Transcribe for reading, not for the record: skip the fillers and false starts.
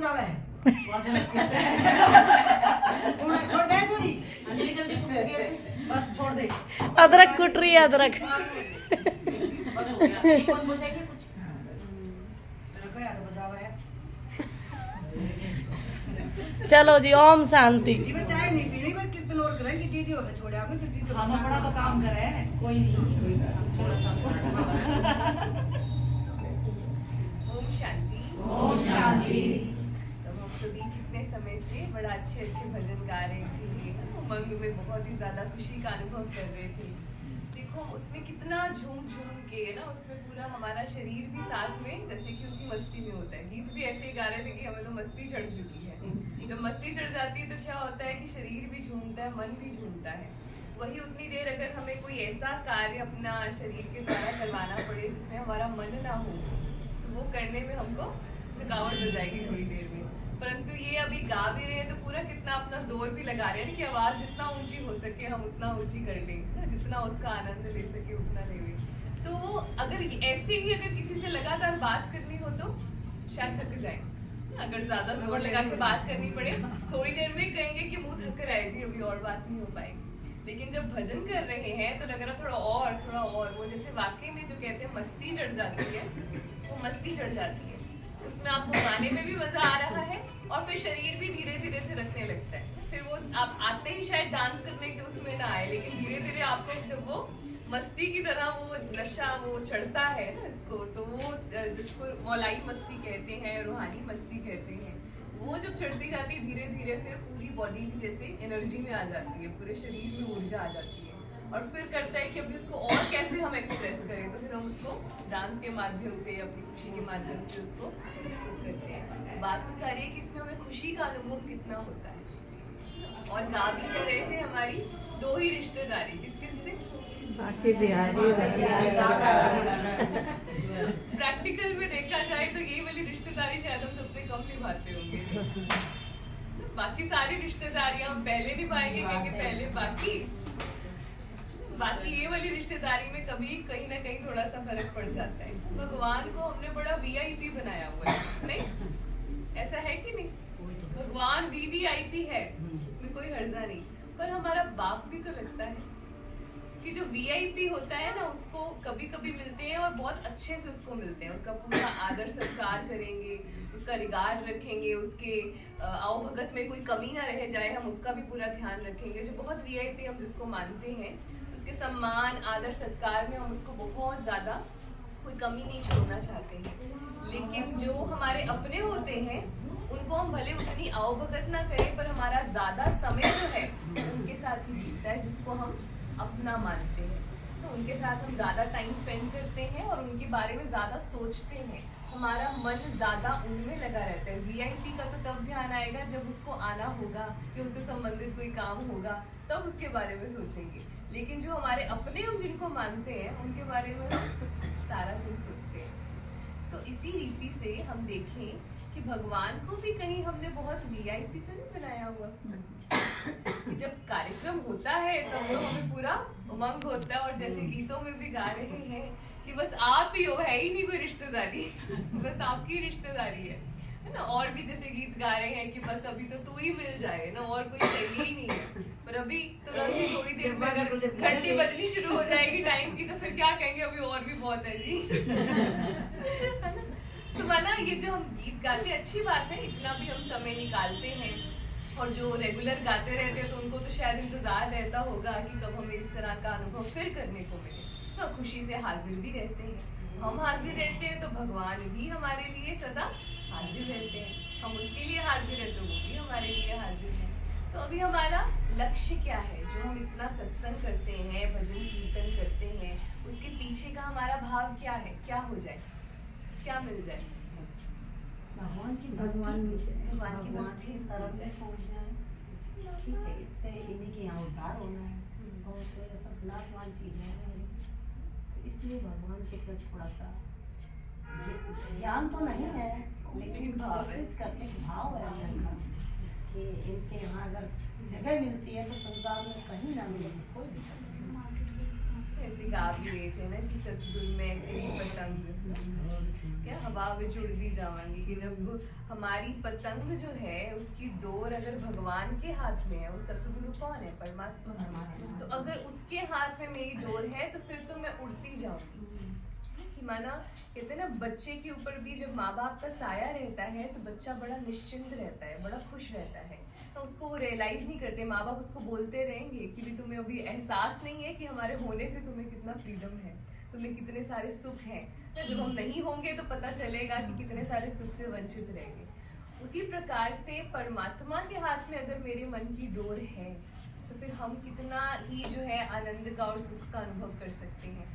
जावे है छोड़ दे चोरी बस छोड़ दे अदरक कुट रही है अदरक। बस हो गया। एक और बोल जाएगी कुछ। मेरा क्या तो बजावा है चलो जी, ओम शांति। ये मैं चाय नहीं पीनी पर कीर्तन और करेंगे दीदी और छोड़े आगे तो दीदी हम बड़ा तो काम करे कोई नहीं। थोड़ा सा ओम शांति। ओम शांति। तो हम सभी कितने समय से बड़ा अच्छे अच्छे भजन गा रहे थे, उमंग में बहुत ही ज्यादा खुशी का अनुभव कर रहे थे। देखो उसमें कितना झूम झूम के ना, उसमें पूरा हमारा शरीर भी साथ में जैसे कि उसी मस्ती में होता है। गीत भी ऐसे ही गा रहे थे कि हमें तो मस्ती चढ़ चुकी है। जब मस्ती चढ़ जाती है तो क्या होता है कि शरीर भी झूमता है, मन भी झूमता है। वही उतनी देर अगर हमें कोई ऐसा कार्य अपना शरीर के द्वारा करवाना पड़े जिसमें हमारा मन ना हो, तो वो करने में हमको थकावट हो जाएगी थोड़ी देर में। परंतु ये अभी गा भी रहे हैं तो पूरा कितना अपना जोर भी लगा रहे हैं कि आवाज जितना ऊंची हो सके हम उतना ऊंची कर लें, जितना उसका आनंद ले सके उतना ले। तो अगर ऐसे ही अगर किसी से लगातार बात करनी हो तो शायद थक जाए। अगर ज्यादा जोर लगा के बात करनी पड़े थोड़ी देर में कहेंगे कि मुंह थक रहा है जी, अभी और बात नहीं हो पाएगी। लेकिन जब भजन कर रहे हैं तो लग रहा थोड़ा और वो जैसे वाकई में जो कहते हैं मस्ती चढ़ जाती है, वो मस्ती चढ़ जाती है। उसमें आपको गाने में भी मजा आ रहा है और फिर शरीर भी धीरे धीरे थिरकने लगता है। फिर वो आप आते ही शायद डांस करने के उसमें ना आए, लेकिन धीरे धीरे आपको जब वो मस्ती की तरह वो नशा वो चढ़ता है ना इसको, तो वो जिसको मौलाई मस्ती कहते हैं, रूहानी मस्ती कहते हैं, वो जब चढ़ती जाती है धीरे धीरे फिर पूरी बॉडी भी जैसे एनर्जी में आ जाती है, पूरे शरीर में ऊर्जा आ जाती है। और फिर करता है कि अभी उसको और कैसे हम एक्सप्रेस करें, तो फिर हम उसको डांस के माध्यम से अपनी खुशी के माध्यम से उसको प्रस्तुत करते हैं। बात तो सारी है कि इसमें हमें खुशी का अनुभव कितना होता है। और गा भी कह रहे थे हमारी दो ही रिश्तेदारी, किस किस से? प्रैक्टिकल में देखा जाए तो ये वाली रिश्तेदारी शायद हम सबसे कम निभाते होंगे। बाकी सारी रिश्तेदारियां हम पहले निभाएंगे क्योंकि पहले बाकी ये वाली रिश्तेदारी में कभी कहीं ना कहीं थोड़ा सा फर्क पड़ जाता है। भगवान को हमने बड़ा वीआईपी बनाया हुआ है, नहीं? ऐसा है कि नहीं? भगवान वीवीआईपी है, उसमें कोई हर्जा नहीं। पर हमारा बाप भी तो लगता है कि जो वीआईपी होता है ना, उसको कभी कभी मिलते हैं और बहुत अच्छे से उसको मिलते हैं, उसका पूरा आदर सत्कार करेंगे, उसका रिगार्ड रखेंगे, उसके आओ भगत में कोई कमी ना रह जाए, हम उसका भी पूरा ध्यान रखेंगे। जो बहुत वीआईपी हम जिसको मानते हैं उसके सम्मान आदर सत्कार में हम उसको बहुत ज्यादा कोई कमी नहीं छोड़ना चाहते हैं। लेकिन जो हमारे अपने होते हैं उनको हम भले उतनी आओ भगत ना करें, पर हमारा ज्यादा समय जो है उनके साथ ही बीतता है, जिसको हम अपना मानते हैं। तो उनके साथ हम ज़्यादा टाइम स्पेंड करते हैं और उनके बारे में ज़्यादा सोचते हैं, हमारा मन ज़्यादा उनमें लगा रहता है। वीआईपी का तो तब ध्यान आएगा जब उसको आना होगा कि उससे संबंधित कोई काम होगा, तब उसके बारे में सोचेंगे। लेकिन जो हमारे अपने हम जिनको मानते हैं उनके बारे में सारा दिन सोचते हैं। तो इसी रीति से हम देखें कि भगवान को भी कहीं हमने बहुत वीआईपी तो नहीं बनाया हुआ। जब कार्यक्रम होता है तब तो हमें पूरा उमंग होता है, और जैसे गीतों में भी गा रहे हैं कि बस आप ही हो, है ही नहीं कोई रिश्तेदारी बस आपकी रिश्तेदारी है ना। और भी जैसे गीत गा रहे हैं कि बस अभी तो तू ही मिल जाए ना, और कोई चाहिए ही नहीं है। पर अभी तुरंत ही थोड़ी देर में अगर घंटी बजनी शुरू हो जाएगी टाइम की, तो फिर क्या कहेंगे अभी और भी बहुत है जी तो माना ये जो हम गीत गाते हैं अच्छी बात है, इतना भी हम समय निकालते हैं। और जो रेगुलर गाते रहते हैं तो उनको तो शायद इंतजार रहता होगा कि कब हमें इस तरह का अनुभव फिर करने को मिले। तो खुशी से हाजिर भी रहते हैं, हम हाजिर रहते हैं तो भगवान भी हमारे लिए सदा हाजिर रहते हैं, हम उसके लिए हाजिर है तो वो भी हमारे लिए हाजिर है। तो अभी हमारा लक्ष्य क्या है? जो हम इतना सत्संग करते हैं, भजन कीर्तन करते हैं, उसके पीछे का हमारा भाव क्या है? क्या हो जाए, क्या मिल जाए? भगवान मिल जाए, भगवान की भक्ति शरण में पहुंच जाए। ठीक है, इससे इन्हीं के यहाँ उद्धार होना है और कोई ऐसा नाशवान चीज है नहीं। तो इसलिए भगवान के प्रति थोड़ा सा ज्ञान तो नहीं है, लेकिन कोशिश करते भाव है अंदर का कि इनके यहाँ अगर जगह मिलती है तो संसार में कहीं ना मिले कोई दिक्कत नहीं। जैसे गा भी रहे थे ना कि सतगुरु में तेरी पतंग क्या हवा में उड़ दी जावांगी, कि जब हमारी पतंग जो है उसकी डोर अगर भगवान के हाथ में है, वो सतगुरु कौन है? परमात्मा। तो अगर उसके हाथ में मेरी डोर है तो फिर तो मैं उड़ती जाऊंगी। कि माना कहते हैं ना, बच्चे के ऊपर भी जब माँ बाप का साया रहता है तो बच्चा बड़ा निश्चिंत रहता है, बड़ा खुश रहता है। तो उसको वो रियलाइज नहीं करते, माँ बाप उसको बोलते रहेंगे कि भी तुम्हें अभी एहसास नहीं है कि हमारे होने से तुम्हें कितना फ्रीडम है, तुम्हें कितने सारे सुख हैं। तो जब हम नहीं होंगे तो पता चलेगा कि कितने सारे सुख से वंचित रहेंगे। उसी प्रकार से परमात्मा के हाथ में अगर मेरे मन की डोर है तो फिर हम कितना ही जो है आनंद का और सुख का अनुभव कर सकते हैं।